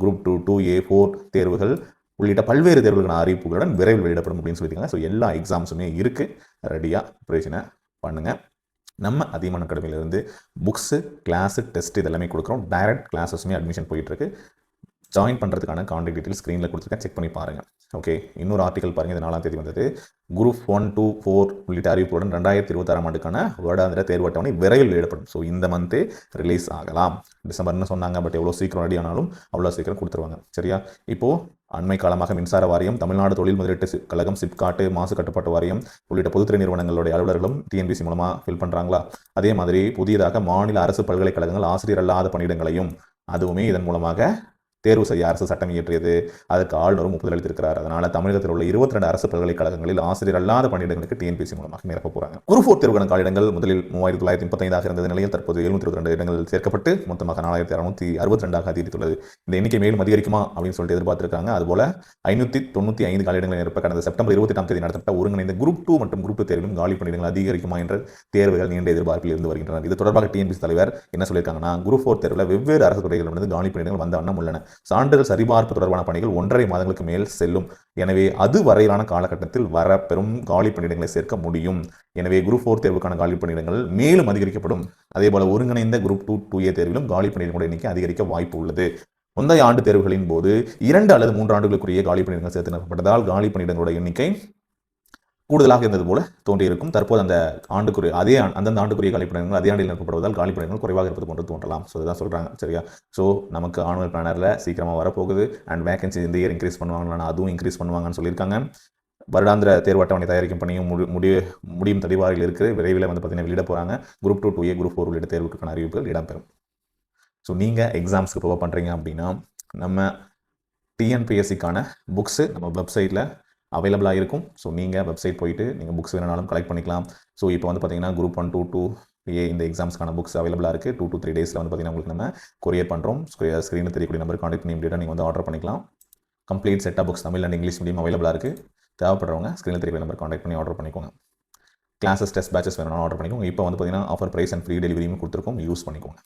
Group 2, 2A, 4 தேர்வுகள் உள்ளிட்ட பல்வேறு தேர்வுகளுக்கான அறிவிப்புகளுடன் விரைவில் வெளியிடப்படும் அப்படின்னு சொல்லியிருக்காங்க. ஸோ எல்லா எக்ஸாம்ஸுமே இருக்குது, ரெடியாக ப்ரிப்பரேஷனை பண்ணுங்கள். நம்ம அதியமான் அகாடமியிலேருந்து புக்ஸு, கிளாஸு, டெஸ்ட் இதெல்லாமே கொடுக்குறோம். டைரக்ட் கிளாஸஸுமே அட்மிஷன் போயிட்டுருக்கு. ஜாயின் பண்ணுறதுக்கான கான்டாக்ட் டீட்டெயில்ஸ் ஸ்க்ரீனில் கொடுத்துருக்கேன், செக் பண்ணி பாருங்கள். ஓகே, இன்னொரு ஆர்டிகல் பாருங்கள், இது 4ஆம் தேதி வந்தது. குரூப் 1, 2, 4 உள்ளிட்ட அறிவிப்புடன் 2026ஆம் ஆண்டுக்கான வருடாந்திர தேர்வு அட்டவணை விரைவில் வெளியிடப்படும். ஸோ இந்த மந்த்தே ரிலீஸ் ஆகலாம். டிசம்பர்னு சொன்னாங்க, பட் எவ்வளோ சீக்கிரம் ரெடி ஆனாலும் அவ்வளோ சீக்கிரம் கொடுத்துருவாங்க. சரியா? இப்போது அண்மை காலமாக மின்சார வாரியம், தமிழ்நாடு தொழில் முதலீட்டு கழகம், சிப்காட்டு, மாசு கட்டுப்பாட்டு வாரியம் உள்ளிட்ட பொதுத்துறை நிறுவனங்களுடைய அலுவலர்களும் டிஎன்பிசி மூலமாக ஃபில் பண்ணுறாங்களா? அதே மாதிரி புதியதாக மாநில அரசு பல்கலைக்கழகங்கள் ஆசிரியர் அல்லாத பணியிடங்களையும் அதுவுமே இதன் மூலமாக தேர்வு செய்ய அரசு சட்டம் இயற்றியது. அதற்கு ஆளுநரும் ஒப்புதல் அளித்திருக்கிறார். அதனால் தமிழகத்தில் உள்ள 22 அரசு பல்கலைக்கழகங்களில் ஆசிரியர் அல்லாத பணியிடங்களுக்கு டிஎன்பிசி மூலமாக நிரப்ப போகிறாங்க. குரூப் 4 தேர்வுக்கான காலிடங்கள் முதலில் 3935 இருந்த நிலையில் தற்போது 722 இடங்கள் சேர்க்கப்பட்டு மொத்தமாக 4662 அதிகரித்துள்ளது. இந்த எண்ணிக்கை மேலும் அதிகரிக்குமா அப்படின்னு சொல்லிட்டு எதிர்பார்த்திருக்காங்க. அதுபோல 595 காலிடங்களை நிரப்ப கடந்த செப்டம்பர் 28ஆம் தேதி நடத்தப்பட்ட ஒருங்கிணைந்த குரூப் 2 மற்றும் குரூப் 2 தேர்விலும் காலி பணியிடங்கள் அதிகரிக்குமா என்ற தேர்வுகள் நீண்ட எதிர்பார்ப்பில் இருந்து வருகின்றனர். இது தொடர்பாக டிஎன்பிசி தலைவர் என்ன சொல்லியிருக்காங்கன்னா, குரூப் 4 தேர்வில் வெவ்வேறு அரசு துறைகளிலிருந்து காலி பணியிடங்கள் வந்த வண்ணம் உள்ளன. சான்றிதழ் சரிபார்ப்பு தொடர்பான பணிகள் 1.5 மாதங்களுக்கு மேல் செல்லும். எனவே அது வரையிலான காலகட்டத்தில் வரப்பெறும் காலி பணியிடங்களை சேர்க்க முடியும். எனவே குரூப் 4 தேர்வுக்கான காலி பணியிடங்கள் மேலும் அதிகரிக்கப்படும். அதேபோல ஒருங்கிணைந்த குரூப் 2, 2A தேர்விலும் காலி பணியிடங்களுடைய எண்ணிக்கை அதிகரிக்க வாய்ப்பு உள்ளது. முந்தைய ஆண்டு தேர்வுகளின் போது 2 அல்லது 3 ஆண்டுகளுக்குரிய காலி பணியிடங்கள் சேர்த்து நிரப்பப்பட்டதால் காலி பணியிடங்களுடைய எண்ணிக்கை கூடுதலாக இருந்தது போல தோன்றியிருக்கும். தற்போது அந்த ஆண்டுக்குரிய அந்தந்த ஆண்டுக்குரிய காலிப்பணிகள் அதே ஆண்டில் நிரப்பப்படுவதால் காலிப்பணிகள் குறைவாக இருப்பது போன்று தோன்றலாம். ஸோ இதுதான் சொல்கிறாங்க. சரியா? ஸோ நமக்கு ஆனுவல் பிளானரில் சீக்கிரமாக வரப்போகுது. அண்ட் வேகன்சி இந்த இயர் இன்க்ரீஸ் பண்ணுவாங்கன்னா அதுவும் இன்க்ரீஸ் பண்ணுவாங்கன்னு சொல்லியிருக்காங்க. வருடாந்திர தேர்வு அட்டவணை தயாரிக்கும் பணியும் முடியும் தடிவாரில் இருக்குது. விரைவில் வந்து பார்த்தீங்கன்னா வெளியிட போகிறாங்க. குரூப் 2, 2A, குரூப் 4 உள்ளிட்ட தேர்வுக்கான அறிவிப்புகள் இடம்பெறும். ஸோ நீங்கள் எக்ஸாம்ஸ்க்கு ப்ரிப்பேர் பண்ணுறீங்க அப்படின்னா நம்ம டிஎன்பிஎஸ்சிக்கான புக்ஸு நம்ம வெப்சைட்டில் அவைலபிளாக இருக்கும். ஸோ நீங்கள் வெப்சைட் போயிட்டு நீங்கள் புக்ஸ் வேணாலும் கலெக்ட் பண்ணிக்கலாம். ஸோ இப்போ வந்து பார்த்தீங்கன்னா குரூப் 1, 2, 2A இந்த எக்ஸாம்ஸ்க்கான புக்ஸ் அவைலபிளாக இருக்குது. 2 to 3 டேஸில் வந்து பார்த்தீங்கன்னா உங்களுக்கு நம்ம கொரியர் பண்ணுறோம். ஸ்க்ரீனில் தெரியக்கூடிய நம்பர் கான்டெக்ட் பண்ணி இமீடியட்டாக நீங்கள் வந்து ஆர்டர் பண்ணிக்கலாம். Complete set of books Tamil and English medium அவைலபிளாக இருக்குது. தேவைப்படுறவங்க ஸ்க்ரீனில் தெரியக்கூடிய நம்பர் கான்டெக்ட் பண்ணி ஆர்டர் பண்ணிக்கோங்க. கிளாஸஸ், டெஸ்ட் பேச்சஸ் வேணும்னா ஆர்டர் பண்ணிக்கோங்க. இப்போ வந்து பார்த்தீங்கன்னா ஆஃபர் ப்ரைஸ் அண்ட் ஃப்ரீ டெலிவரியும் கொடுத்துருக்கோம், யூஸ் பண்ணிக்கோங்க.